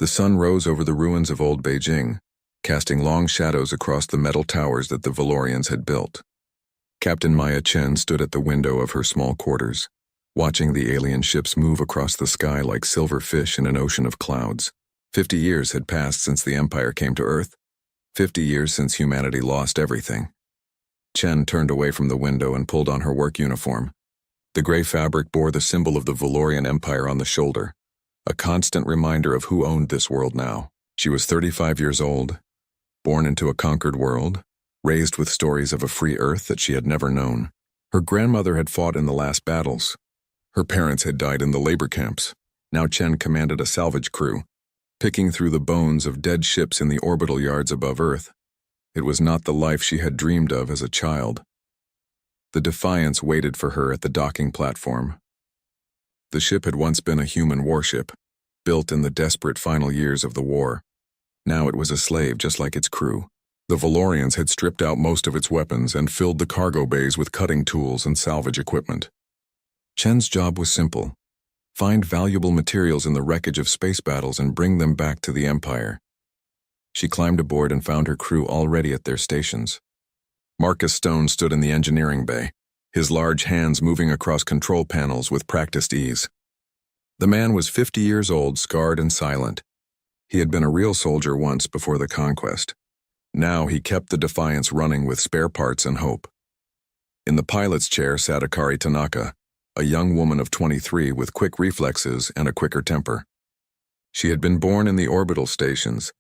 The sun rose over the ruins of old Beijing, casting long shadows across the metal towers that the Valorians had built. Captain Maya Chen stood at the window of her small quarters, watching the alien ships move across the sky like silver fish in an ocean of clouds. 50 years had passed since the Empire came to Earth. 50 years since humanity lost everything. Chen turned away from the window and pulled on her work uniform. The gray fabric bore the symbol of the Valorian Empire on the shoulder, a constant reminder of who owned this world now. She was 35 years old, born into a conquered world, raised with stories of a free Earth that she had never known. Her grandmother had fought in the last battles. Her parents had died in the labor camps. Now Chen commanded a salvage crew, picking through the bones of dead ships in the orbital yards above Earth. It was not the life she had dreamed of as a child. The Defiance waited for her at the docking platform. The ship had once been a human warship, built in the desperate final years of the war. Now it was a slave just like its crew. The Valorians had stripped out most of its weapons and filled the cargo bays with cutting tools and salvage equipment. Chen's job was simple: find valuable materials in the wreckage of space battles and bring them back to the Empire. She climbed aboard and found her crew already at their stations. Marcus Stone stood in the engineering bay, his large hands moving across control panels with practiced ease. The man was 50 years old, scarred and silent. He had been a real soldier once before the conquest. Now he kept the Defiance running with spare parts and hope. In the pilot's chair sat Akari Tanaka, a young woman of 23 with quick reflexes and a quicker temper. She had been born in the orbital stations,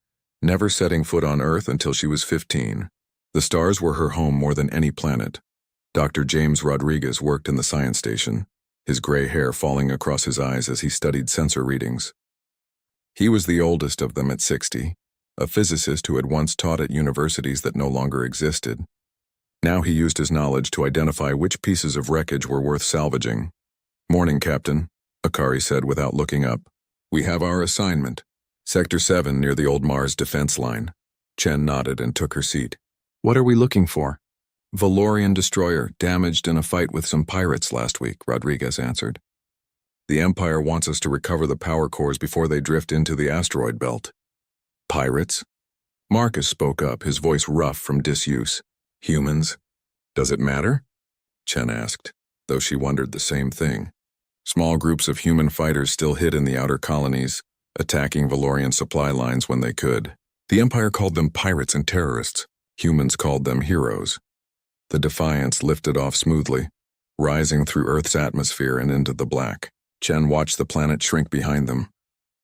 never setting foot on Earth until she was 15. The stars were her home more than any planet. Dr. James Rodriguez worked in the science station, his gray hair falling across his eyes as he studied sensor readings. He was the oldest of them at 60, a physicist who had once taught at universities that no longer existed. Now he used his knowledge to identify which pieces of wreckage were worth salvaging. "Morning, Captain," Akari said without looking up. "We have our assignment. Sector 7 near the old Mars defense line." Chen nodded and took her seat. "What are we looking for?" "Valorian destroyer, damaged in a fight with some pirates last week," Rodriguez answered. "The Empire wants us to recover the power cores before they drift into the asteroid belt." "Pirates?" Marcus spoke up, his voice rough from disuse. "Humans? Does it matter?" Chen asked, though she wondered the same thing. Small groups of human fighters still hid in the outer colonies, attacking Valorian supply lines when they could. The Empire called them pirates and terrorists. Humans called them heroes. The Defiance lifted off smoothly, rising through Earth's atmosphere and into the black. Chen watched the planet shrink behind them,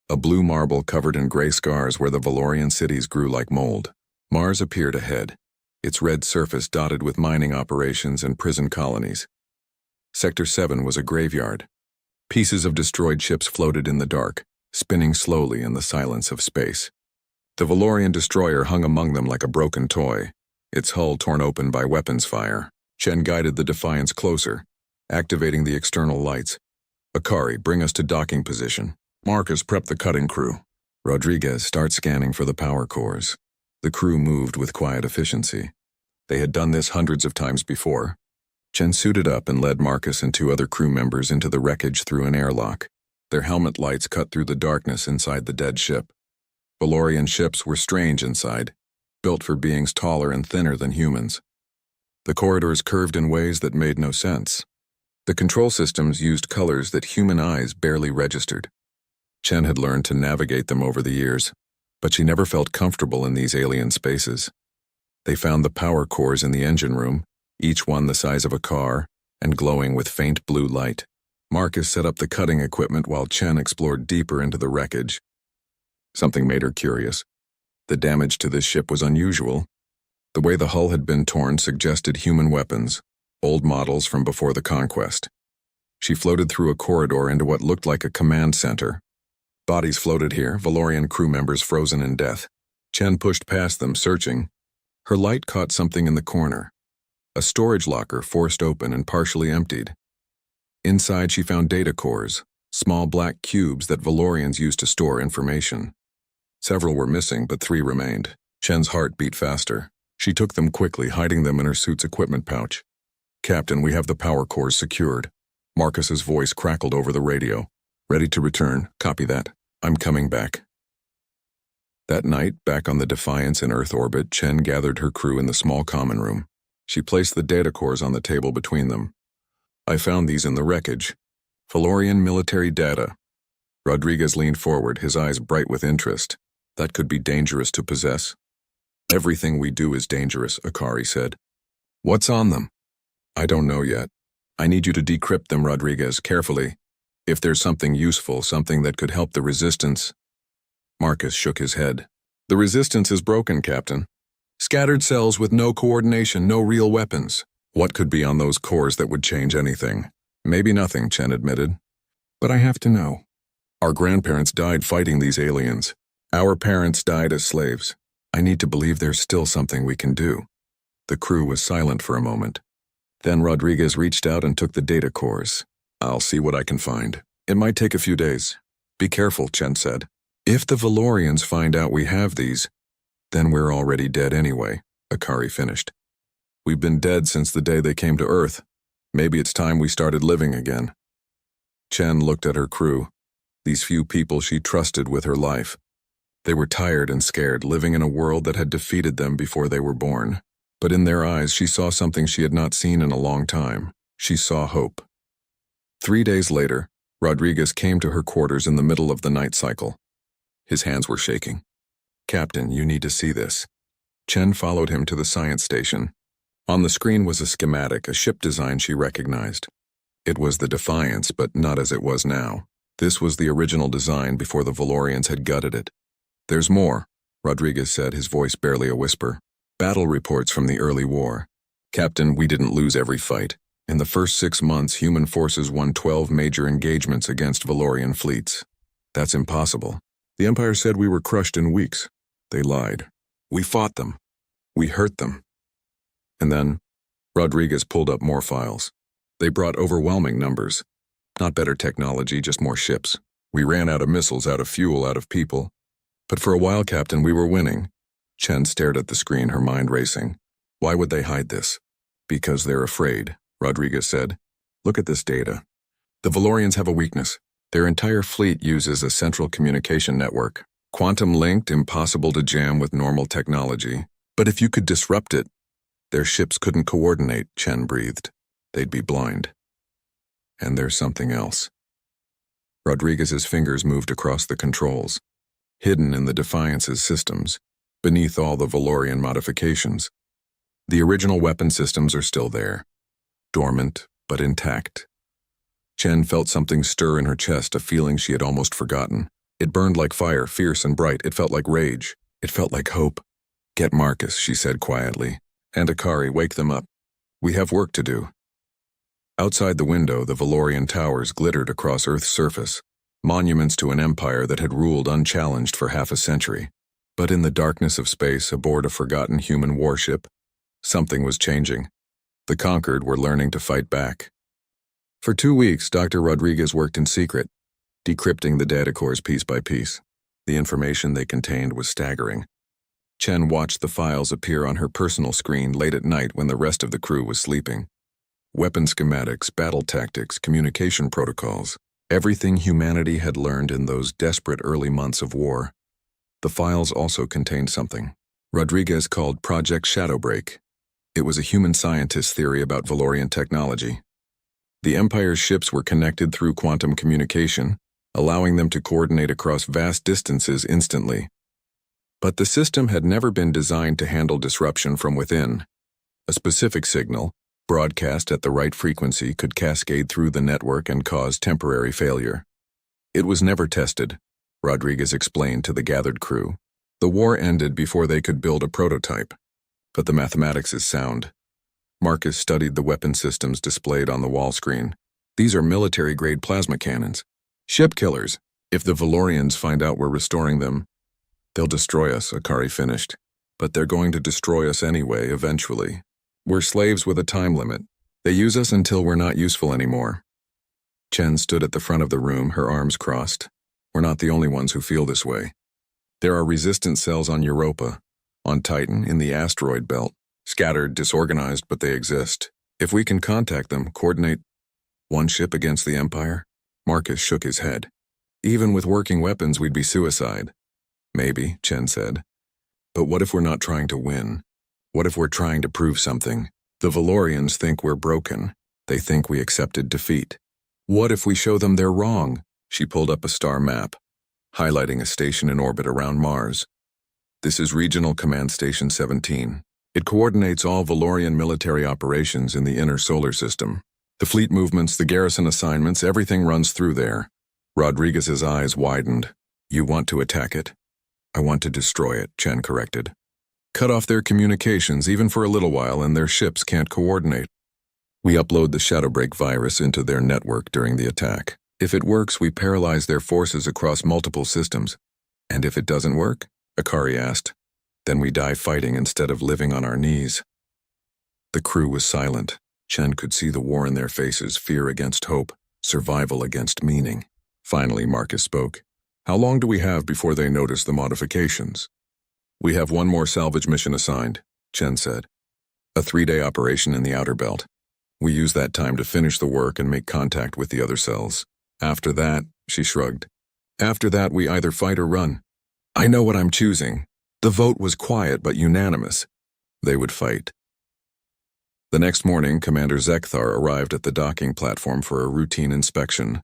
a blue marble covered in gray scars where the Valorian cities grew like mold. Mars appeared ahead, its red surface dotted with mining operations and prison colonies. Sector 7 was a graveyard. Pieces of destroyed ships floated in the dark, spinning slowly in the silence of space. The Valorian destroyer hung among them like a broken toy, its hull torn open by weapons fire. Chen guided the Defiance closer, activating the external lights. "Akari, bring us to docking position. Marcus, prep the cutting crew. Rodriguez, start scanning for the power cores." The crew moved with quiet efficiency. They had done this hundreds of times before. Chen suited up and led Marcus and 2 other crew members into the wreckage through an airlock. Their helmet lights cut through the darkness inside the dead ship. Valorian ships were strange inside, built for beings taller and thinner than humans. The corridors curved in ways that made no sense. The control systems used colors that human eyes barely registered. Chen had learned to navigate them over the years, but she never felt comfortable in these alien spaces. They found the power cores in the engine room, each one the size of a car and glowing with faint blue light. Marcus set up the cutting equipment while Chen explored deeper into the wreckage. Something made her curious. The damage to this ship was unusual. The way the hull had been torn suggested human weapons, old models from before the conquest. She floated through a corridor into what looked like a command center. Bodies floated here, Valorian crew members frozen in death. Chen pushed past them, searching. Her light caught something in the corner. A storage locker forced open and partially emptied. Inside she found data cores, small black cubes that Valorians used to store information. Several were missing, but 3 remained. Chen's heart beat faster. She took them quickly, hiding them in her suit's equipment pouch. "Captain, we have the power cores secured." Marcus's voice crackled over the radio. "Ready to return. Copy that. I'm coming back." That night, back on the Defiance in Earth orbit, Chen gathered her crew in the small common room. She placed the data cores on the table between them. I found these in the wreckage. Valorian military data. Rodriguez leaned forward, his eyes bright with interest. That could be dangerous to possess. Everything we do is dangerous, Akari said. What's on them? I don't know yet. I need you to decrypt them, Rodriguez, carefully. If there's something useful, something that could help the resistance. Marcus shook his head. The resistance is broken, Captain. Scattered cells with no coordination, no real weapons. What could be on those cores that would change anything? Maybe nothing, Chen admitted. But I have to know. Our grandparents died fighting these aliens. Our parents died as slaves. I need to believe there's still something we can do. The crew was silent for a moment. Then Rodriguez reached out and took the data cores. I'll see what I can find. It might take a few days. Be careful, Chen said. If the Valorians find out we have these, then we're already dead anyway, Akari finished. We've been dead since the day they came to Earth. Maybe it's time we started living again. Chen looked at her crew, these few people she trusted with her life. They were tired and scared, living in a world that had defeated them before they were born. But in their eyes, she saw something she had not seen in a long time. She saw hope. 3 days later, Rodriguez came to her quarters in the middle of the night cycle. His hands were shaking. Captain, you need to see this. Chen followed him to the science station. On the screen was a schematic, a ship design she recognized. It was the Defiance, but not as it was now. This was the original design before the Valorians had gutted it. There's more, Rodriguez said, his voice barely a whisper. Battle reports from the early war. Captain, we didn't lose every fight. In the first 6 months, human forces won 12 major engagements against Valorian fleets. That's impossible. The Empire said we were crushed in weeks. They lied. We fought them. We hurt them. And then, Rodriguez pulled up more files. They brought overwhelming numbers. Not better technology, just more ships. We ran out of missiles, out of fuel, out of people. But for a while, Captain, we were winning. Chen stared at the screen, her mind racing. Why would they hide this? Because they're afraid, Rodriguez said. Look at this data. The Valorians have a weakness. Their entire fleet uses a central communication network. Quantum-linked, impossible to jam with normal technology. But if you could disrupt it, their ships couldn't coordinate, Chen breathed. They'd be blind. And there's something else. Rodriguez's fingers moved across the controls. Hidden in the Defiance's systems, beneath all the Valorian modifications. The original weapon systems are still there. Dormant, but intact. Chen felt something stir in her chest, a feeling she had almost forgotten. It burned like fire, fierce and bright. It felt like rage. It felt like hope. Get Marcus, she said quietly. And Akari, wake them up. We have work to do. Outside the window, the Valorian towers glittered across Earth's surface, monuments to an empire that had ruled unchallenged for half a century. But in the darkness of space, aboard a forgotten human warship, something was changing. The conquered were learning to fight back. For 2 weeks, Dr. Rodriguez worked in secret, decrypting the data cores piece by piece. The information they contained was staggering. Chen watched the files appear on her personal screen late at night when the rest of the crew was sleeping. Weapon schematics, battle tactics, communication protocols, everything humanity had learned in those desperate early months of war. The files also contained something Rodriguez called Project Shadowbreak. It was a human scientist's theory about Valorian technology. The Empire's ships were connected through quantum communication, allowing them to coordinate across vast distances instantly. But the system had never been designed to handle disruption from within. A specific signal, broadcast at the right frequency, could cascade through the network and cause temporary failure. It was never tested, Rodriguez explained to the gathered crew. The war ended before they could build a prototype. But the mathematics is sound. Marcus studied the weapon systems displayed on the wall screen. These are military-grade plasma cannons. Ship killers. If the Valorians find out we're restoring them, they'll destroy us, Akari finished. But they're going to destroy us anyway, eventually. We're slaves with a time limit. They use us until we're not useful anymore. Chen stood at the front of the room, her arms crossed. We're not the only ones who feel this way. There are resistance cells on Europa, on Titan, in the asteroid belt. Scattered, disorganized, but they exist. If we can contact them, coordinate one ship against the Empire? Marcus shook his head. Even with working weapons, we'd be suicide. Maybe, Chen said. But what if we're not trying to win? What if we're trying to prove something? The Valorians think we're broken. They think we accepted defeat. What if we show them they're wrong? She pulled up a star map, highlighting a station in orbit around Mars. This is Regional Command Station 17. It coordinates all Valorian military operations in the inner solar system. The fleet movements, the garrison assignments, everything runs through there. Rodriguez's eyes widened. You want to attack it? I want to destroy it, Chen corrected. Cut off their communications even for a little while and their ships can't coordinate. We upload the Shadowbreak virus into their network during the attack. If it works, we paralyze their forces across multiple systems. And if it doesn't work? Akari asked. Then we die fighting instead of living on our knees. The crew was silent. Chen could see the war in their faces, fear against hope, survival against meaning. Finally, Marcus spoke. How long do we have before they notice the modifications? We have one more salvage mission assigned, Chen said. A 3-day operation in the outer belt. We use that time to finish the work and make contact with the other cells. After that, she shrugged. After that, we either fight or run. I know what I'm choosing. The vote was quiet but unanimous. They would fight. The next morning, Commander Zekthar arrived at the docking platform for a routine inspection.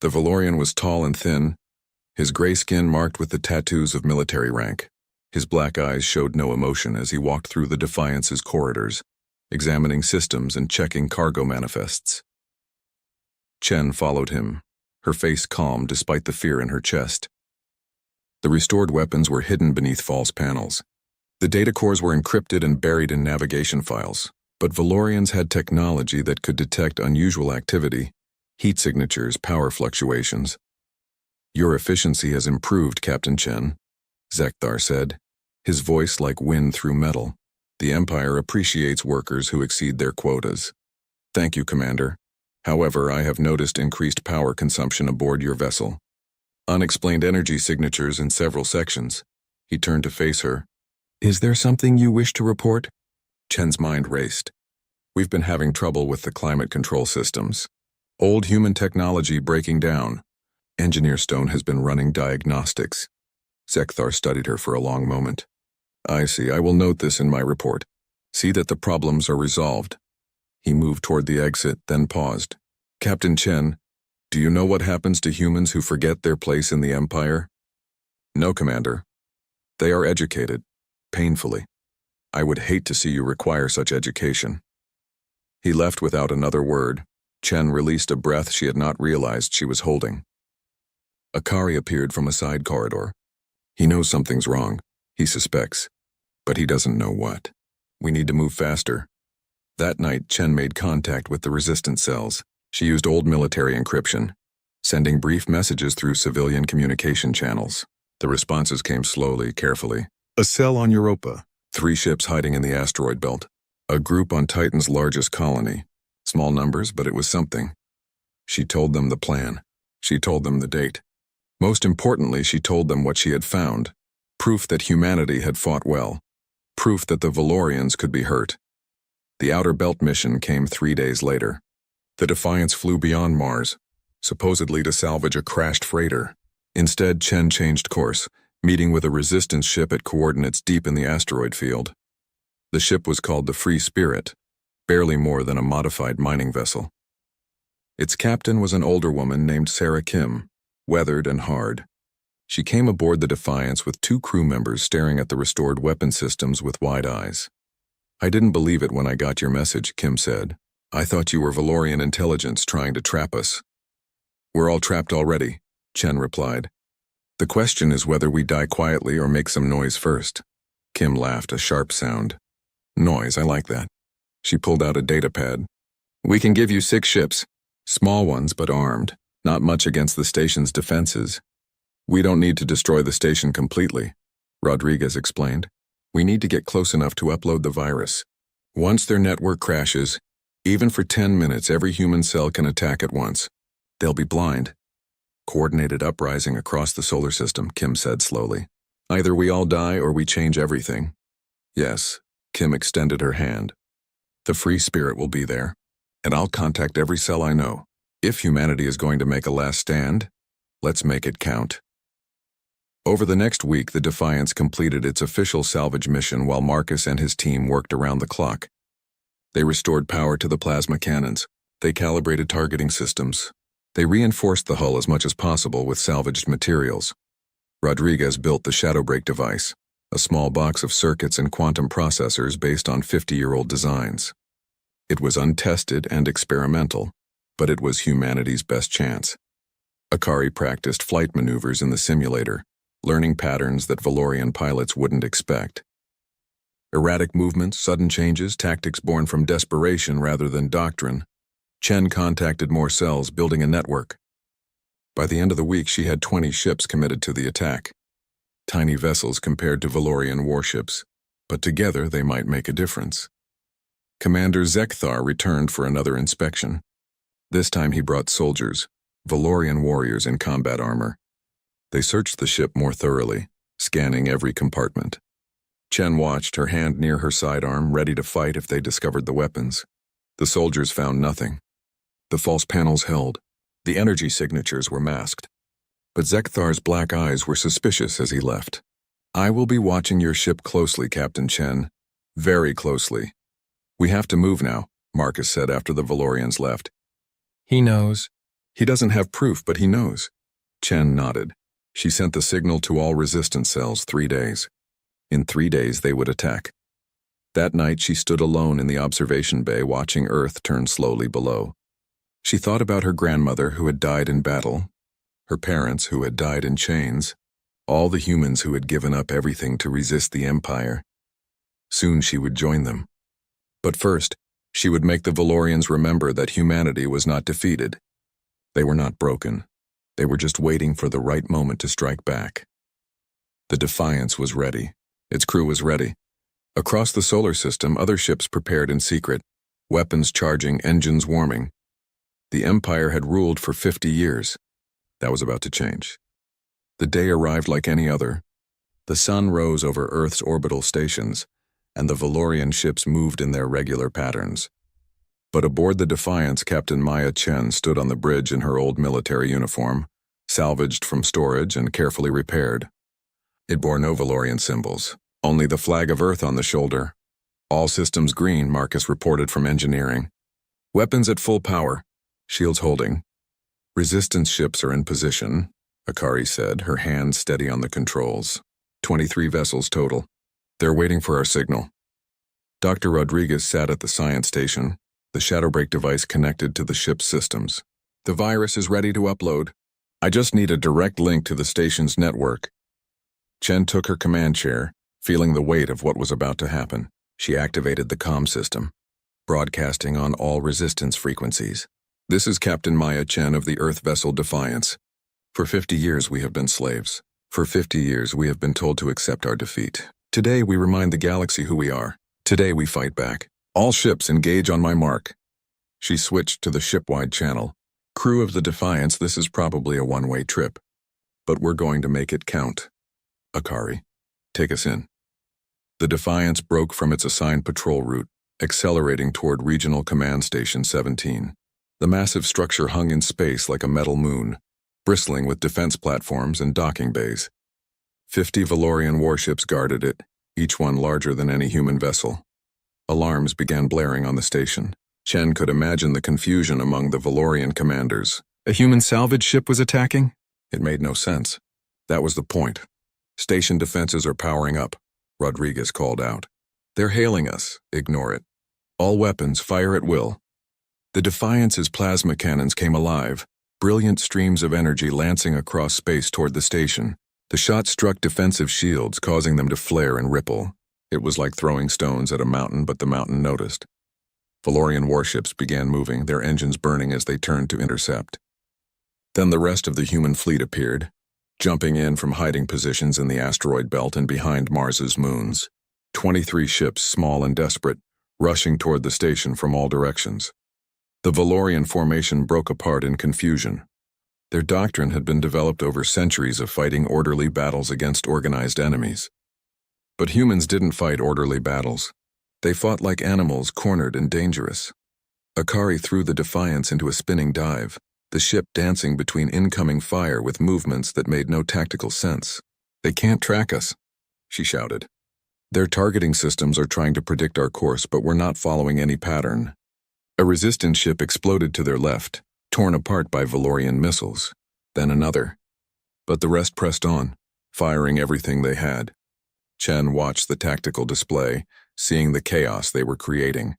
The Valorian was tall and thin, his gray skin marked with the tattoos of military rank. His black eyes showed no emotion as he walked through the Defiance's corridors, examining systems and checking cargo manifests. Chen followed him, her face calm despite the fear in her chest. The restored weapons were hidden beneath false panels. The data cores were encrypted and buried in navigation files, but Valorians had technology that could detect unusual activity, heat signatures, power fluctuations. Your efficiency has improved, Captain Chen, Zekthar said, his voice like wind through metal. The Empire appreciates workers who exceed their quotas. Thank you, Commander. However, I have noticed increased power consumption aboard your vessel. Unexplained energy signatures in several sections. He turned to face her. Is there something you wish to report? Chen's mind raced. We've been having trouble with the climate control systems. Old human technology breaking down. Engineer Stone has been running diagnostics. Zekthar studied her for a long moment. I see. I will note this in my report. See that the problems are resolved. He moved toward the exit, then paused. Captain Chen, do you know what happens to humans who forget their place in the Empire? No, Commander. They are educated, painfully. I would hate to see you require such education. He left without another word. Chen released a breath she had not realized she was holding. Akari appeared from a side corridor. He knows something's wrong. He suspects. But he doesn't know what. We need to move faster. That night, Chen made contact with the resistance cells. She used old military encryption, sending brief messages through civilian communication channels. The responses came slowly, carefully. A cell on Europa. 3 ships hiding in the asteroid belt. A group on Titan's largest colony. Small numbers, but it was something. She told them the plan. She told them the date. Most importantly, she told them what she had found. Proof that humanity had fought well. Proof that the Valorians could be hurt. The Outer Belt mission came 3 days later. The Defiance flew beyond Mars, supposedly to salvage a crashed freighter. Instead, Chen changed course, meeting with a resistance ship at coordinates deep in the asteroid field. The ship was called the Free Spirit, barely more than a modified mining vessel. Its captain was an older woman named Sarah Kim, weathered and hard. She came aboard the Defiance with 2 crew members staring at the restored weapon systems with wide eyes. I didn't believe it when I got your message, Kim said. I thought you were Valorian intelligence trying to trap us. We're all trapped already, Chen replied. The question is whether we die quietly or make some noise first. Kim laughed, a sharp sound. Noise, I like that. She pulled out a datapad. We can give you 6 ships. Small ones, but armed. Not much against the station's defenses. We don't need to destroy the station completely, Rodriguez explained. We need to get close enough to upload the virus. Once their network crashes, even for 10 minutes, every human cell can attack at once. They'll be blind. Coordinated uprising across the solar system, Kim said slowly. Either we all die or we change everything. Yes, Kim extended her hand. The Free Spirit will be there, and I'll contact every cell I know. If humanity is going to make a last stand, let's make it count. Over the next week, the Defiance completed its official salvage mission while Marcus and his team worked around the clock. They restored power to the plasma cannons. They calibrated targeting systems. They reinforced the hull as much as possible with salvaged materials. Rodriguez built the Shadowbreak device, a small box of circuits and quantum processors based on 50-year-old designs. It was untested and experimental, but it was humanity's best chance. Akari practiced flight maneuvers in the simulator, learning patterns that Valorian pilots wouldn't expect. Erratic movements, sudden changes, tactics born from desperation rather than doctrine. Chen contacted more cells, building a network. By the end of the week, she had 20 ships committed to the attack. Tiny vessels compared to Valorian warships, but together they might make a difference. Commander Zekthar returned for another inspection. This time he brought soldiers, Valorian warriors in combat armor. They searched the ship more thoroughly, scanning every compartment. Chen watched, her hand near her sidearm, ready to fight if they discovered the weapons. The soldiers found nothing. The false panels held. The energy signatures were masked. But Zekthar's black eyes were suspicious as he left. "I will be watching your ship closely, Captain Chen. Very closely." "We have to move now," Marcus said after the Valorians left. "He knows." "He doesn't have proof, but he knows." Chen nodded. She sent the signal to all resistance cells 3 days. In 3 days they would attack. That night she stood alone in the observation bay watching Earth turn slowly below. She thought about her grandmother who had died in battle, her parents who had died in chains, all the humans who had given up everything to resist the Empire. Soon she would join them. But first, she would make the Valorians remember that humanity was not defeated. They were not broken. They were just waiting for the right moment to strike back. The Defiance was ready. Its crew was ready. Across the solar system, other ships prepared in secret, weapons charging, engines warming. The Empire had ruled for 50 years. That was about to change. The day arrived like any other. The sun rose over Earth's orbital stations, and the Valorian ships moved in their regular patterns. But aboard the Defiance, Captain Maya Chen stood on the bridge in her old military uniform, salvaged from storage and carefully repaired. It bore no Valorian symbols, only the flag of Earth on the shoulder. "All systems green," Marcus reported from engineering. "Weapons at full power. Shields holding." "Resistance ships are in position," Akari said, her hand steady on the controls. 23 vessels total. "They're waiting for our signal." Dr. Rodriguez sat at the science station, the Shadowbreak device connected to the ship's systems. "The virus is ready to upload. I just need a direct link to the station's network." Chen took her command chair, feeling the weight of what was about to happen. She activated the comm system, broadcasting on all resistance frequencies. "This is Captain Maya Chen of the Earth vessel Defiance. For 50 years we have been slaves. For 50 years we have been told to accept our defeat. Today we remind the galaxy who we are. Today we fight back. All ships engage on my mark." She switched to the ship-wide channel. "Crew of the Defiance, this is probably a one-way trip. But we're going to make it count. Akari, take us in." The Defiance broke from its assigned patrol route, accelerating toward Regional Command Station 17. The massive structure hung in space like a metal moon, bristling with defense platforms and docking bays. 50 Valorian warships guarded it, each one larger than any human vessel. Alarms began blaring on the station. Chen could imagine the confusion among the Valorian commanders. A human salvage ship was attacking? It made no sense. That was the point. "Station defenses are powering up," Rodriguez called out. "They're hailing us. Ignore it. All weapons, fire at will." The Defiance's plasma cannons came alive, brilliant streams of energy lancing across space toward the station. The shot struck defensive shields, causing them to flare and ripple. It was like throwing stones at a mountain, but the mountain noticed. Valorian warships began moving, their engines burning as they turned to intercept. Then the rest of the human fleet appeared, jumping in from hiding positions in the asteroid belt and behind Mars's moons. 23 ships, small and desperate, rushing toward the station from all directions. The Valorian formation broke apart in confusion. Their doctrine had been developed over centuries of fighting orderly battles against organized enemies. But humans didn't fight orderly battles. They fought like animals, cornered and dangerous. Akari threw the Defiance into a spinning dive, the ship dancing between incoming fire with movements that made no tactical sense. They can't track us, she shouted. Their targeting systems are trying to predict our course, but we're not following any pattern. A resistance ship exploded to their left, torn apart by Valorian missiles. Then another. But the rest pressed on, firing everything they had. Chen watched the tactical display, seeing the chaos they were creating.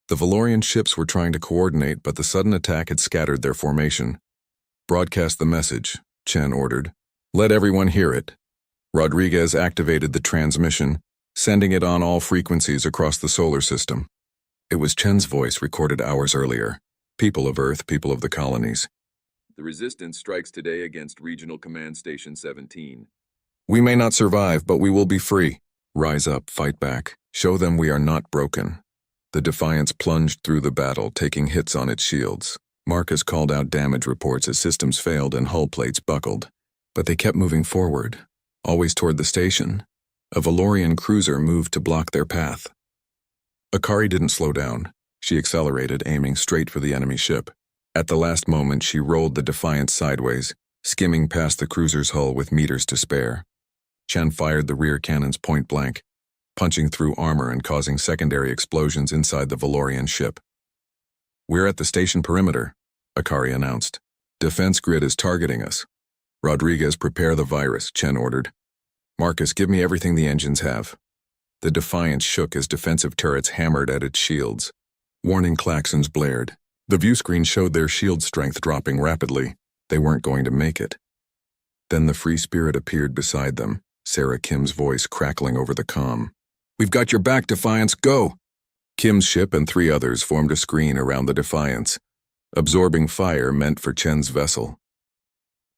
The Valorian ships were trying to coordinate, but the sudden attack had scattered their formation. Broadcast the message, Chen ordered. Let everyone hear it. Rodriguez activated the transmission, sending it on all frequencies across the solar system. It was Chen's voice recorded hours earlier. People of Earth, people of the colonies. The resistance strikes today against Regional Command Station 17. We may not survive, but we will be free. Rise up, fight back. Show them we are not broken. The Defiance plunged through the battle, taking hits on its shields. Marcus called out damage reports as systems failed and hull plates buckled. But they kept moving forward, always toward the station. A Valorian cruiser moved to block their path. Akari didn't slow down. She accelerated, aiming straight for the enemy ship. At the last moment, she rolled the Defiance sideways, skimming past the cruiser's hull with meters to spare. Chen fired the rear cannons point blank, punching through armor and causing secondary explosions inside the Valorian ship. We're at the station perimeter, Akari announced. Defense grid is targeting us. Rodriguez, prepare the virus, Chen ordered. Marcus, give me everything the engines have. The Defiance shook as defensive turrets hammered at its shields. Warning klaxons blared. The view screen showed their shield strength dropping rapidly. They weren't going to make it. Then the Free Spirit appeared beside them, Sarah Kim's voice crackling over the comm. We've got your back, Defiance, go! Kim's ship and 3 others formed a screen around the Defiance, absorbing fire meant for Chen's vessel.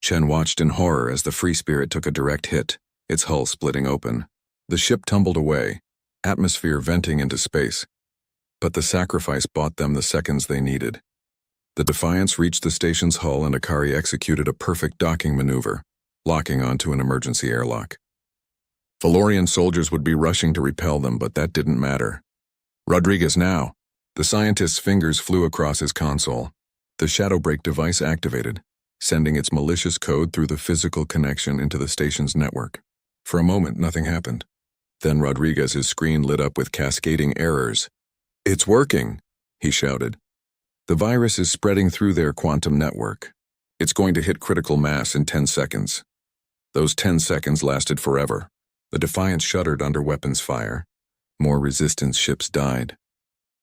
Chen watched in horror as the Free Spirit took a direct hit, its hull splitting open. The ship tumbled away, atmosphere venting into space. But the sacrifice bought them the seconds they needed. The Defiance reached the station's hull and Akari executed a perfect docking maneuver, locking onto an emergency airlock. Valorian soldiers would be rushing to repel them, but that didn't matter. Rodriguez now. The scientist's fingers flew across his console. The Shadowbreak device activated, sending its malicious code through the physical connection into the station's network. For a moment, nothing happened. Then Rodriguez's screen lit up with cascading errors. It's working, he shouted. The virus is spreading through their quantum network. It's going to hit critical mass in 10 seconds. Those 10 seconds lasted forever. The Defiance shuddered under weapons fire. More resistance ships died.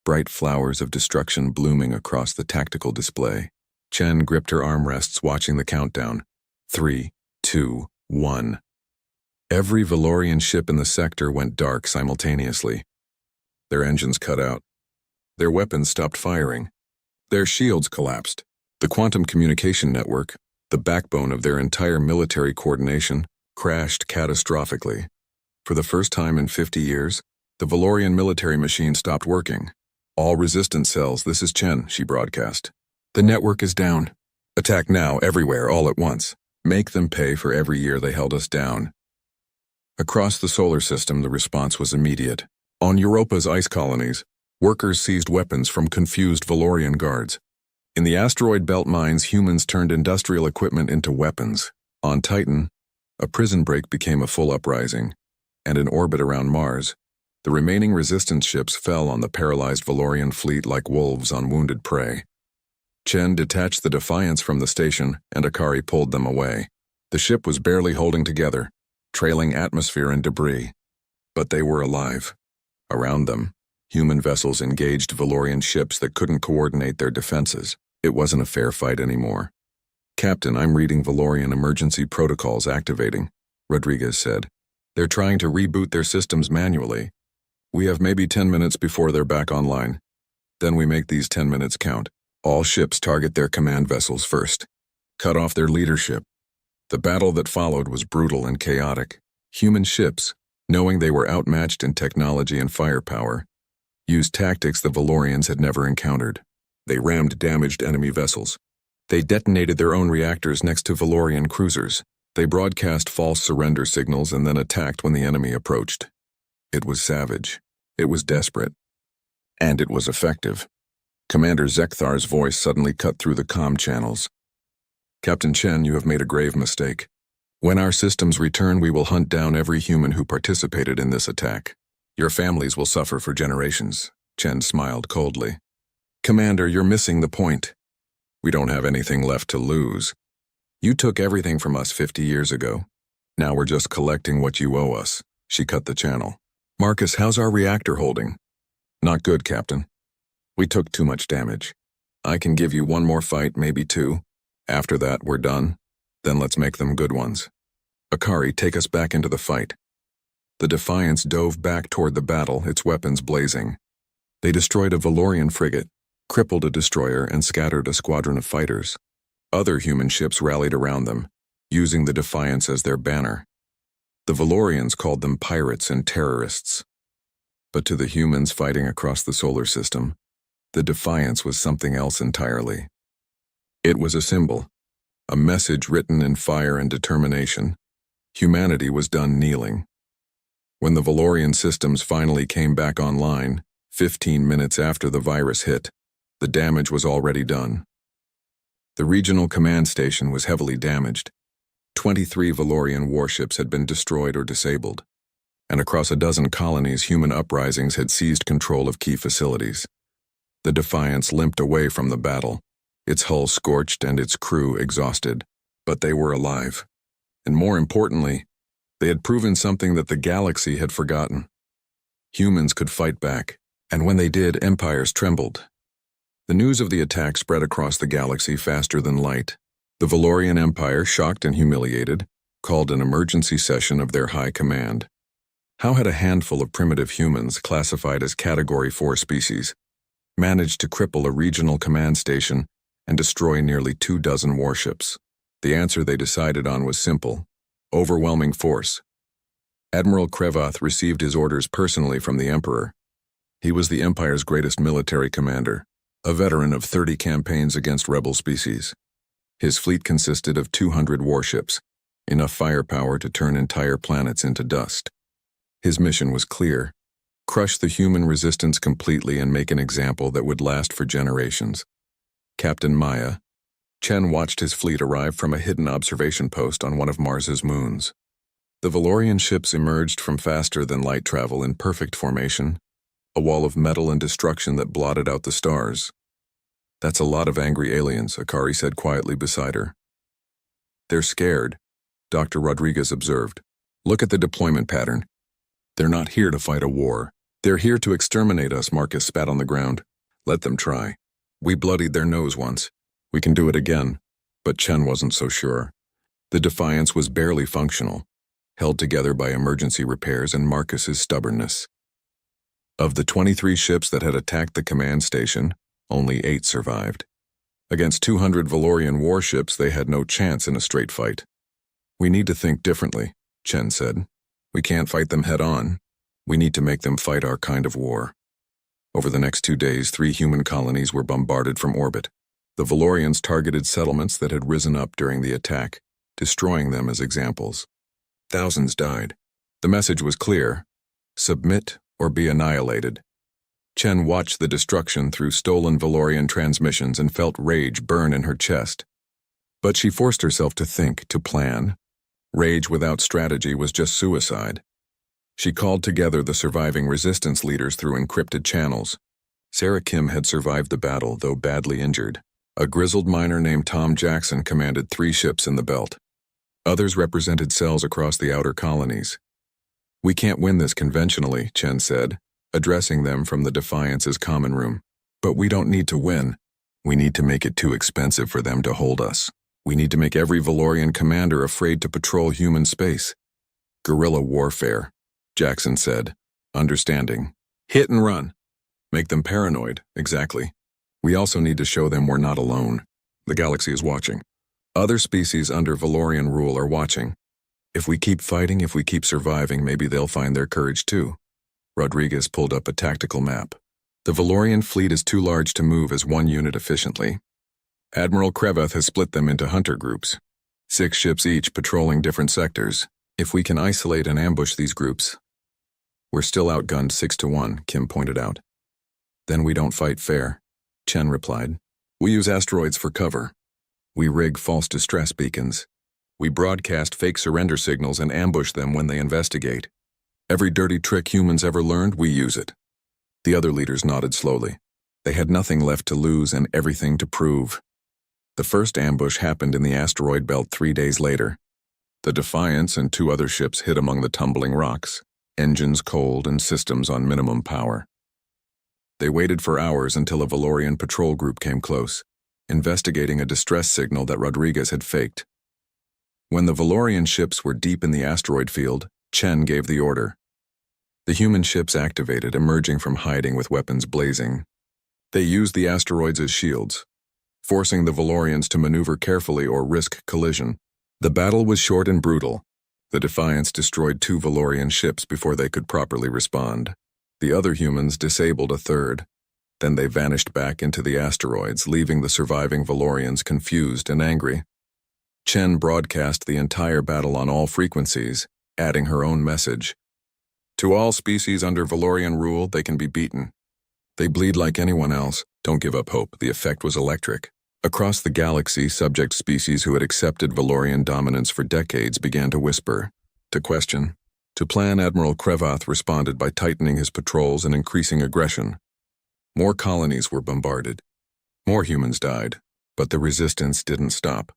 Bright flowers of destruction blooming across the tactical display. Chen gripped her armrests, watching the countdown. 3, 2, 1. Every Valorian ship in the sector went dark simultaneously. Their engines cut out. Their weapons stopped firing. Their shields collapsed. The quantum communication network, the backbone of their entire military coordination, crashed catastrophically. For the first time in 50 years, the Valorian military machine stopped working. All resistance cells, this is Chen, she broadcast. The network is down. Attack now, everywhere, all at once. Make them pay for every year they held us down. Across the solar system, the response was immediate. On Europa's ice colonies, workers seized weapons from confused Valorian guards. In the asteroid belt mines, humans turned industrial equipment into weapons. On Titan, a prison break became a full uprising, and in orbit around Mars, the remaining resistance ships fell on the paralyzed Valorian fleet like wolves on wounded prey. Chen detached the Defiance from the station, and Akari pulled them away. The ship was barely holding together, trailing atmosphere and debris. But they were alive. Around them, human vessels engaged Valorian ships that couldn't coordinate their defenses. It wasn't a fair fight anymore. Captain, I'm reading Valorian emergency protocols activating, Rodriguez said. They're trying to reboot their systems manually. We have maybe 10 minutes before they're back online. Then we make these 10 minutes count. All ships target their command vessels first. Cut off their leadership. The battle that followed was brutal and chaotic. Human ships, knowing they were outmatched in technology and firepower, used tactics the Valorians had never encountered. They rammed damaged enemy vessels. They detonated their own reactors next to Valorian cruisers. They broadcast false surrender signals and then attacked when the enemy approached. It was savage. It was desperate. And it was effective. Commander Zekthar's voice suddenly cut through the comm channels. Captain Chen, you have made a grave mistake. When our systems return, we will hunt down every human who participated in this attack. Your families will suffer for generations, Chen smiled coldly. Commander, you're missing the point. We don't have anything left to lose. You took everything from us 50 years ago. Now we're just collecting what you owe us. She cut the channel. Marcus, how's our reactor holding? Not good, Captain. We took too much damage. I can give you one more fight, maybe two. After that, we're done. Then let's make them good ones. Akari, take us back into the fight. The Defiance dove back toward the battle, its weapons blazing. They destroyed a Valorian frigate, crippled a destroyer, and scattered a squadron of fighters. Other human ships rallied around them, using the Defiance as their banner. The Valorians called them pirates and terrorists. But to the humans fighting across the solar system, the Defiance was something else entirely. It was a symbol, a message written in fire and determination. Humanity was done kneeling. When the Valorian systems finally came back online, 15 minutes after the virus hit, the damage was already done. The regional command station was heavily damaged. 23 Valorian warships had been destroyed or disabled, and across a dozen colonies, human uprisings had seized control of key facilities. The Defiance limped away from the battle, its hull scorched and its crew exhausted, but they were alive. And more importantly, they had proven something that the galaxy had forgotten. Humans could fight back, and when they did, empires trembled. The news of the attack spread across the galaxy faster than light. The Valorian Empire, shocked and humiliated, called an emergency session of their high command. How had a handful of primitive humans, classified as Category 4 species, managed to cripple a regional command station and destroy nearly 24 warships? The answer they decided on was simple: overwhelming force. Admiral Krevoth received his orders personally from the Emperor. He was the Empire's greatest military commander, a veteran of 30 campaigns against rebel species. His fleet consisted of 200 warships, enough firepower to turn entire planets into dust. His mission was clear: crush the human resistance completely and make an example that would last for generations. Captain Maya. Chen watched his fleet arrive from a hidden observation post on one of Mars's moons. The Valorian ships emerged from faster-than-light travel in perfect formation, a wall of metal and destruction that blotted out the stars. That's a lot of angry aliens, Akari said quietly beside her. They're scared, Dr. Rodriguez observed. Look at the deployment pattern. They're not here to fight a war. They're here to exterminate us, Marcus spat on the ground. Let them try. We bloodied their nose once. We can do it again. But Chen wasn't so sure. The Defiance was barely functional, held together by emergency repairs and Marcus's stubbornness. Of the 23 ships that had attacked the command station, only 8 survived. Against 200 Valorian warships, they had no chance in a straight fight. We need to think differently, Chen said. We can't fight them head-on. We need to make them fight our kind of war. Over the next 2 days, 3 human colonies were bombarded from orbit. The Valorians targeted settlements that had risen up during the attack, destroying them as examples. Thousands died. The message was clear: submit or be annihilated. Chen watched the destruction through stolen Valorian transmissions and felt rage burn in her chest. But she forced herself to think, to plan. Rage without strategy was just suicide. She called together the surviving resistance leaders through encrypted channels. Sarah Kim had survived the battle, though badly injured. A grizzled miner named Tom Jackson commanded 3 ships in the belt. Others represented cells across the outer colonies. We can't win this conventionally, Chen said, addressing them from the Defiance's common room. But we don't need to win. We need to make it too expensive for them to hold us. We need to make every Valorian commander afraid to patrol human space. Guerrilla warfare, Jackson said, understanding. Hit and run. Make them paranoid, exactly. We also need to show them we're not alone. The galaxy is watching. Other species under Valorian rule are watching. If we keep fighting, if we keep surviving, maybe they'll find their courage too. Rodriguez pulled up a tactical map. The Valorian fleet is too large to move as one unit efficiently. Admiral Krevoth has split them into hunter groups, 6 ships each patrolling different sectors. If we can isolate and ambush these groups, we're still outgunned 6-1, Kim pointed out. Then we don't fight fair, Chen replied. We use asteroids for cover. We rig false distress beacons. We broadcast fake surrender signals and ambush them when they investigate. Every dirty trick humans ever learned, we use it." The other leaders nodded slowly. They had nothing left to lose and everything to prove. The first ambush happened in the asteroid belt 3 days later. The Defiance and 2 other ships hid among the tumbling rocks, engines cold and systems on minimum power. They waited for hours until a Valorian patrol group came close, investigating a distress signal that Rodriguez had faked. When the Valorian ships were deep in the asteroid field, Chen gave the order. The human ships activated, emerging from hiding with weapons blazing. They used the asteroids as shields, forcing the Valorians to maneuver carefully or risk collision. The battle was short and brutal. The Defiance destroyed 2 Valorian ships before they could properly respond. The other humans disabled a third. Then they vanished back into the asteroids, leaving the surviving Valorians confused and angry. Chen broadcast the entire battle on all frequencies, adding her own message. "To all species under Valorian rule, they can be beaten. They bleed like anyone else. Don't give up hope." The effect was electric. Across the galaxy, subject species who had accepted Valorian dominance for decades began to whisper, to question, to plan. Admiral Krevath responded by tightening his patrols and increasing aggression. More colonies were bombarded. More humans died, but the resistance didn't stop.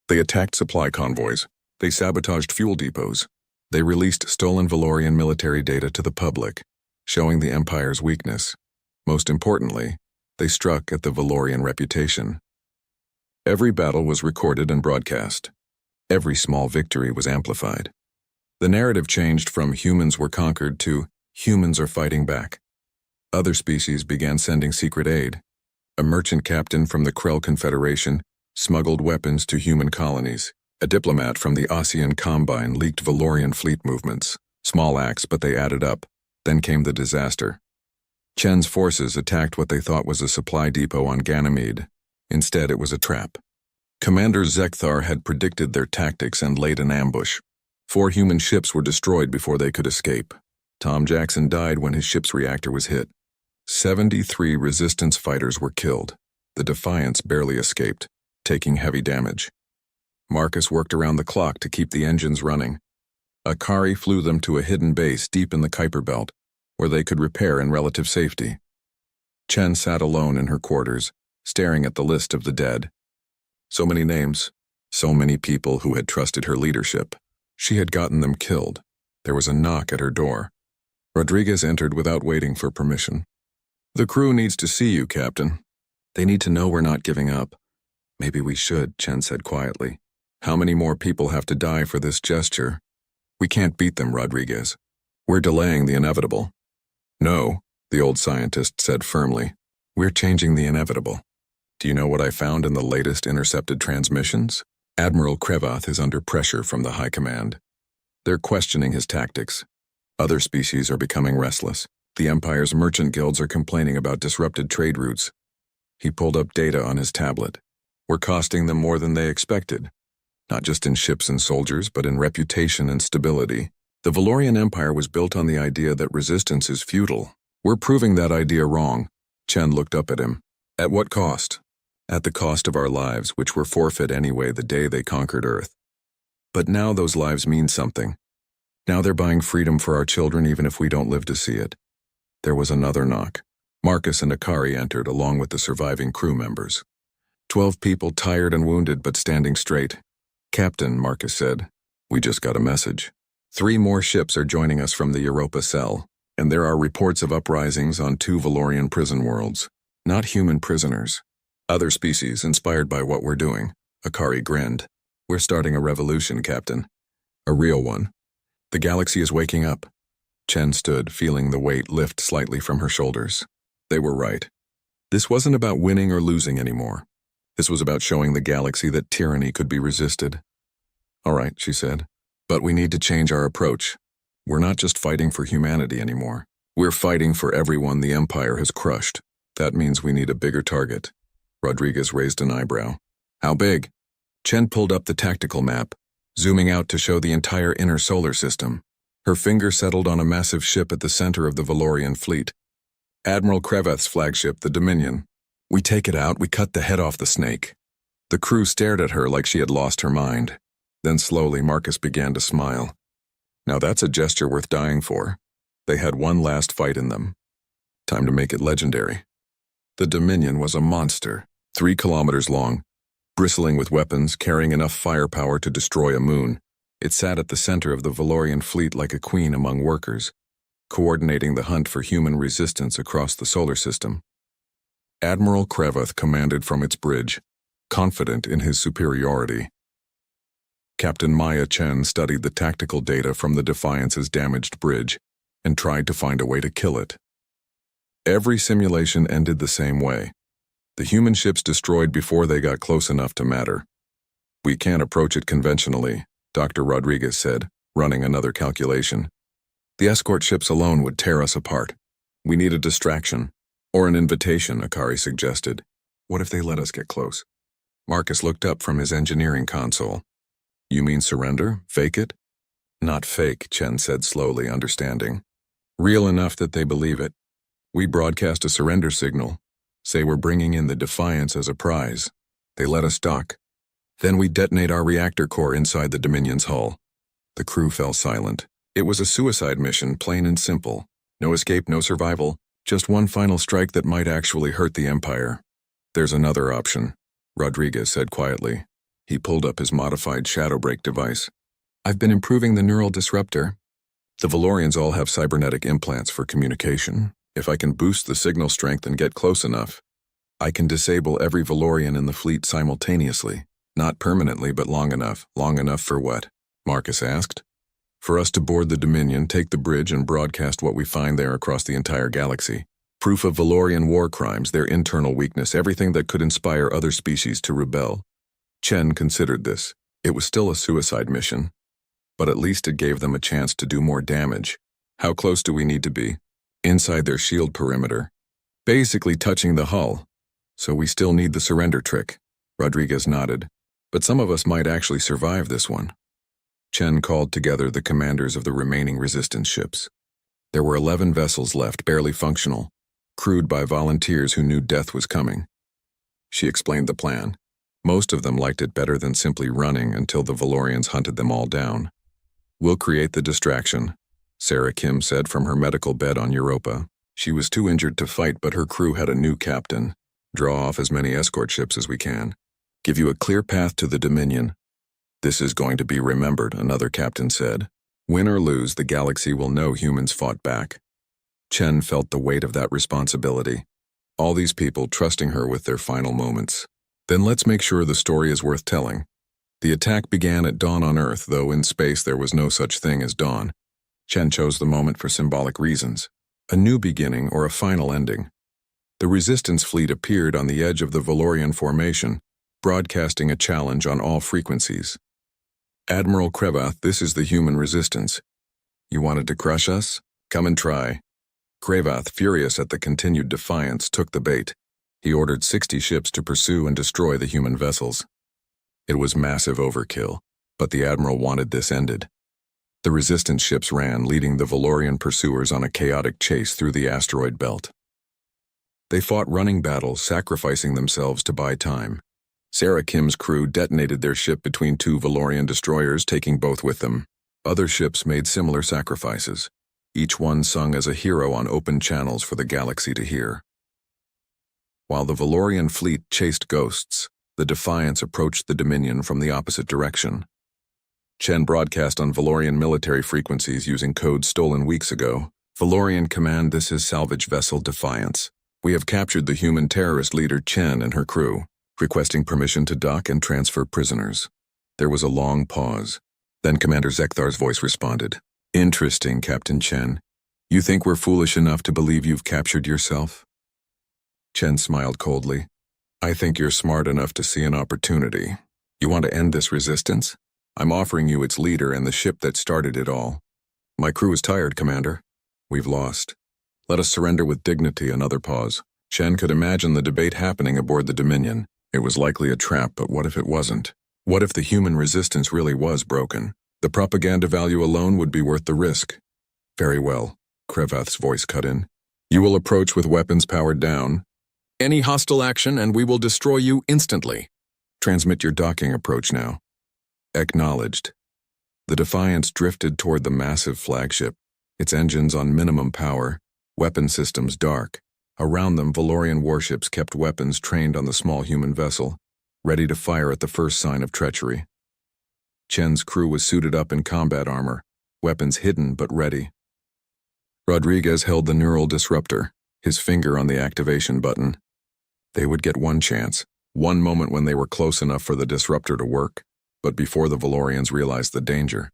They attacked supply convoys. They sabotaged fuel depots. They released stolen Valorian military data to the public, showing the Empire's weakness. Most importantly, they struck at the Valorian reputation. Every battle was recorded and broadcast. Every small victory was amplified. The narrative changed from "humans were conquered" to "humans are fighting back." Other species began sending secret aid. A merchant captain from the Krell Confederation smuggled weapons to human colonies. A diplomat from the Osean Combine leaked Valorian fleet movements. Small acts, but they added up. Then came the disaster. Chen's forces attacked what they thought was a supply depot on Ganymede. Instead, it was a trap. Commander Zekthar had predicted their tactics and laid an ambush. 4 human ships were destroyed before they could escape. Tom Jackson died when his ship's reactor was hit. 73 resistance fighters were killed. The Defiance barely escaped, taking heavy damage. Marcus worked around the clock to keep the engines running. Akari flew them to a hidden base deep in the Kuiper Belt, where they could repair in relative safety. Chen sat alone in her quarters, staring at the list of the dead. So many names, so many people who had trusted her leadership. She had gotten them killed. There was a knock at her door. Rodriguez entered without waiting for permission. "The crew needs to see you, Captain. They need to know we're not giving up." "Maybe we should," Chen said quietly. "How many more people have to die for this gesture?" "We can't beat them, Rodriguez. We're delaying the inevitable." "No," the old scientist said firmly. "We're changing the inevitable. Do you know what I found in the latest intercepted transmissions? Admiral Krevath is under pressure from the High Command. They're questioning his tactics. Other species are becoming restless. The Empire's merchant guilds are complaining about disrupted trade routes." He pulled up data on his tablet. "We're costing them more than they expected. Not just in ships and soldiers, but in reputation and stability. The Valorian Empire was built on the idea that resistance is futile. We're proving that idea wrong." Chen looked up at him. "At what cost?" "At the cost of our lives, which were forfeit anyway the day they conquered Earth. But now those lives mean something. Now they're buying freedom for our children even if we don't live to see it." There was another knock. Marcus and Akari entered along with the surviving crew members. 12 people tired and wounded but standing straight. "Captain," Marcus said, "we just got a message. 3 more ships are joining us from the Europa cell, and there are reports of uprisings on 2 Valorian prison worlds. Not human prisoners. Other species inspired by what we're doing." Akari grinned. "We're starting a revolution, Captain. A real one. The galaxy is waking up." Chen stood, feeling the weight lift slightly from her shoulders. They were right. This wasn't about winning or losing anymore. This was about showing the galaxy that tyranny could be resisted. "All right," she said, "but we need to change our approach. We're not just fighting for humanity anymore. We're fighting for everyone the Empire has crushed. That means we need a bigger target." Rodriguez raised an eyebrow. "How big?" Chen pulled up the tactical map, zooming out to show the entire inner solar system. Her finger settled on a massive ship at the center of the Valorian fleet. Admiral Krevath's flagship, the Dominion. "We take it out, we cut the head off the snake." The crew stared at her like she had lost her mind. Then slowly Marcus began to smile. Now that's a gesture worth dying for. They had one last fight in them. Time to make it legendary. The Dominion was a monster, 3 kilometers long, bristling with weapons, carrying enough firepower to destroy a moon. It sat at the center of the Valorian fleet like a queen among workers, coordinating the hunt for human resistance across the solar system. Admiral Krevath commanded from its bridge, confident in his superiority. Captain Maya Chen studied the tactical data from the Defiance's damaged bridge and tried to find a way to kill it. Every simulation ended the same way. The human ships destroyed before they got close enough to matter. "We can't approach it conventionally," Dr. Rodriguez said, running another calculation. "The escort ships alone would tear us apart. We need a distraction. Or an invitation," Akari suggested. "What if they let us get close?" Marcus looked up from his engineering console. "You mean surrender? Fake it?" "Not fake," Chen said slowly, understanding. "Real enough that they believe it. We broadcast a surrender signal, say we're bringing in the Defiance as a prize. They let us dock. Then we detonate our reactor core inside the Dominion's hull." The crew fell silent. It was a suicide mission, plain and simple. No escape, no survival, just one final strike that might actually hurt the Empire. "There's another option," Rodriguez said quietly. He pulled up his modified shadowbreak device. "I've been improving the neural disruptor. The Valorians all have cybernetic implants for communication. If I can boost the signal strength and get close enough, I can disable every Valorian in the fleet simultaneously. Not permanently, but long enough. Long enough for what?" Marcus asked. "For us to board the Dominion, take the bridge, and broadcast what we find there across the entire galaxy. Proof of Valorian war crimes, their internal weakness, everything that could inspire other species to rebel." Chen considered this. It was still a suicide mission, but at least it gave them a chance to do more damage. "How close do we need to be?" "Inside their shield perimeter. Basically touching the hull. So we still need the surrender trick." Rodriguez nodded. "But some of us might actually survive this one." Chen called together the commanders of the remaining resistance ships. There were 11 vessels left, barely functional, crewed by volunteers who knew death was coming. She explained the plan. Most of them liked it better than simply running until the Valorians hunted them all down. "We'll create the distraction," Sarah Kim said from her medical bed on Europa. She was too injured to fight, but her crew had a new captain. "Draw off as many escort ships as we can. Give you a clear path to the Dominion. This is going to be remembered," another captain said. "Win or lose, the galaxy will know humans fought back." Chen felt the weight of that responsibility. All these people trusting her with their final moments. "Then let's make sure the story is worth telling." The attack began at dawn on Earth, though in space there was no such thing as dawn. Chen chose the moment for symbolic reasons. A new beginning or a final ending. The Resistance fleet appeared on the edge of the Valorian formation, broadcasting a challenge on all frequencies. "Admiral Krevath, this is the human resistance. You wanted to crush us? Come and try." Krevath, furious at the continued defiance, took the bait. He ordered 60 ships to pursue and destroy the human vessels. It was massive overkill, but the Admiral wanted this ended. The Resistance ships ran, leading the Valorian pursuers on a chaotic chase through the asteroid belt. They fought running battles, sacrificing themselves to buy time. Sarah Kim's crew detonated their ship between 2 Valorian destroyers, taking both with them. Other ships made similar sacrifices, each one sung as a hero on open channels for the galaxy to hear. While the Valorian fleet chased ghosts, the Defiance approached the Dominion from the opposite direction. Chen broadcast on Valorian military frequencies using codes stolen weeks ago. "Valorian Command, this is salvage vessel Defiance. We have captured the human terrorist leader Chen and her crew, requesting permission to dock and transfer prisoners." There was a long pause. Then Commander Zekthar's voice responded. "Interesting, Captain Chen. You think we're foolish enough to believe you've captured yourself?" Chen smiled coldly. "I think you're smart enough to see an opportunity. You want to end this resistance? I'm offering you its leader and the ship that started it all." "My crew is tired, Commander. We've lost. Let us surrender with dignity." Another pause. Chen could imagine the debate happening aboard the Dominion. It was likely a trap, but what if it wasn't? What if the human resistance really was broken? The propaganda value alone would be worth the risk. "Very well," Krevath's voice cut in. "You will approach with weapons powered down. Any hostile action and we will destroy you instantly. Transmit your docking approach now." Acknowledged. The Defiance drifted toward the massive flagship, its engines on minimum power, weapon systems dark. Around them, Valorian warships kept weapons trained on the small human vessel, ready to fire at the first sign of treachery. Chen's crew was suited up in combat armor, weapons hidden but ready. Rodriguez held the neural disruptor, his finger on the activation button. They would get one chance, one moment when they were close enough for the disruptor to work, but before the Valorians realized the danger.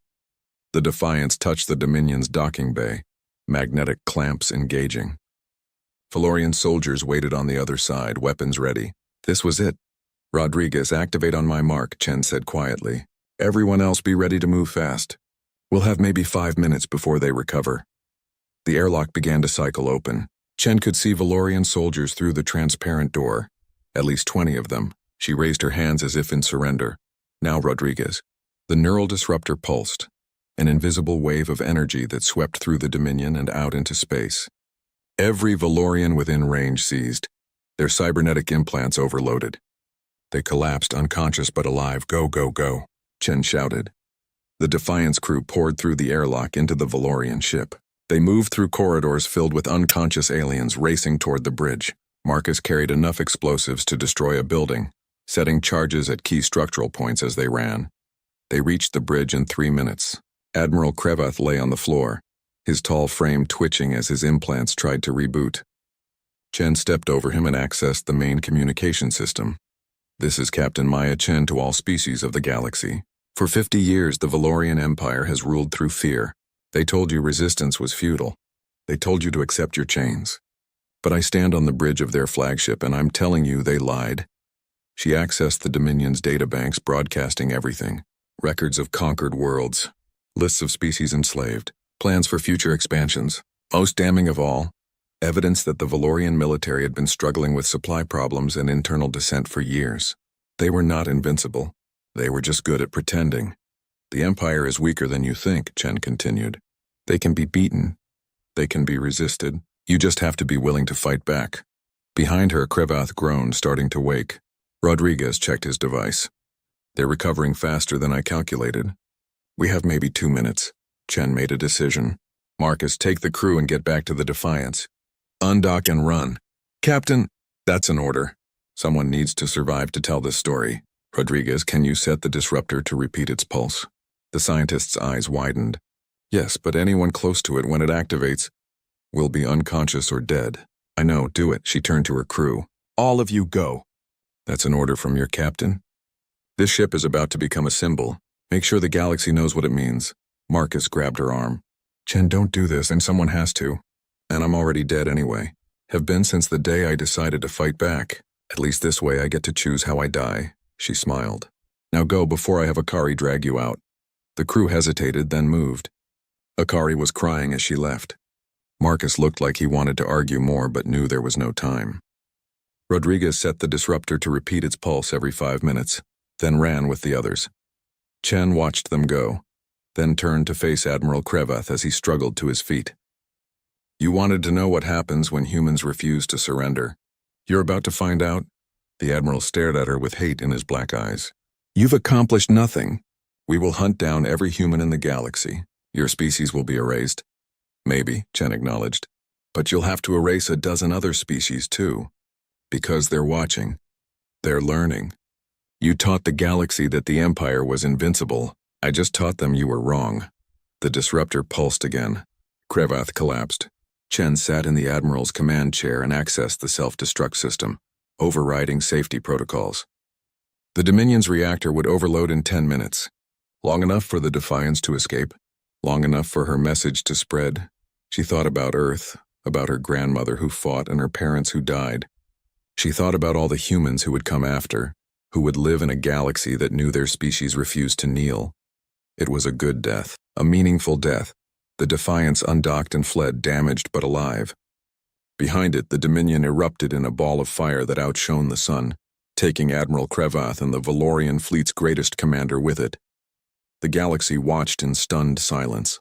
The Defiance touched the Dominion's docking bay, magnetic clamps engaging. Valorian soldiers waited on the other side, weapons ready. This was it. Rodriguez, activate on my mark, Chen said quietly. Everyone else be ready to move fast. We'll have maybe 5 minutes before they recover. The airlock began to cycle open. Chen could see Valorian soldiers through the transparent door. At least 20 of them. She raised her hands as if in surrender. Now Rodriguez. The neural disruptor pulsed, an invisible wave of energy that swept through the Dominion and out into space. Every Valorian within range seized, their cybernetic implants overloaded. They collapsed, unconscious but alive. Go, go, go, Chen shouted. The Defiance crew poured through the airlock into the Valorian ship. They moved through corridors filled with unconscious aliens racing toward the bridge. Marcus carried enough explosives to destroy a building, setting charges at key structural points as they ran. They reached the bridge in 3 minutes. Admiral Krevath lay on the floor, his tall frame twitching as his implants tried to reboot. Chen stepped over him and accessed the main communication system. This is Captain Maya Chen to all species of the galaxy. For 50 years, the Valorian Empire has ruled through fear. They told you resistance was futile. They told you to accept your chains. But I stand on the bridge of their flagship and I'm telling you they lied. She accessed the Dominion's databanks, broadcasting everything. Records of conquered worlds, lists of species enslaved, plans for future expansions. Most damning of all, evidence that the Valorian military had been struggling with supply problems and internal dissent for years. They were not invincible. They were just good at pretending. The Empire is weaker than you think, Chen continued. They can be beaten. They can be resisted. You just have to be willing to fight back. Behind her, Krevath groaned, starting to wake. Rodriguez checked his device. They're recovering faster than I calculated. We have maybe 2 minutes. Chen made a decision. Marcus, take the crew and get back to the Defiance. Undock and run. Captain, that's an order. Someone needs to survive to tell this story. Rodriguez, can you set the disruptor to repeat its pulse? The scientist's eyes widened. Yes, but anyone close to it when it activates will be unconscious or dead. I know, do it. She turned to her crew. All of you go. That's an order from your captain? This ship is about to become a symbol. Make sure the galaxy knows what it means. Marcus grabbed her arm. Chen, don't do this, and someone has to. And I'm already dead anyway. Have been since the day I decided to fight back. At least this way I get to choose how I die. She smiled. Now go before I have Akari drag you out. The crew hesitated, then moved. Akari was crying as she left. Marcus looked like he wanted to argue more but knew there was no time. Rodriguez set the disruptor to repeat its pulse every 5 minutes, then ran with the others. Chen watched them go, then turned to face Admiral Krevath as he struggled to his feet. You wanted to know what happens when humans refuse to surrender. You're about to find out? The Admiral stared at her with hate in his black eyes. You've accomplished nothing. We will hunt down every human in the galaxy. Your species will be erased. Maybe, Chen acknowledged. But you'll have to erase a dozen other species too. Because they're watching. They're learning. You taught the galaxy that the Empire was invincible. I just taught them you were wrong. The disruptor pulsed again. Krevath collapsed. Chen sat in the Admiral's command chair and accessed the self-destruct system, overriding safety protocols. The Dominion's reactor would overload in 10 minutes. Long enough for the Defiance to escape. Long enough for her message to spread. She thought about Earth, about her grandmother who fought and her parents who died. She thought about all the humans who would come after, who would live in a galaxy that knew their species refused to kneel. It was a good death, a meaningful death. The Defiance undocked and fled, damaged but alive. Behind it, the Dominion erupted in a ball of fire that outshone the sun, taking Admiral Krevath and the Valorian fleet's greatest commander with it. The galaxy watched in stunned silence.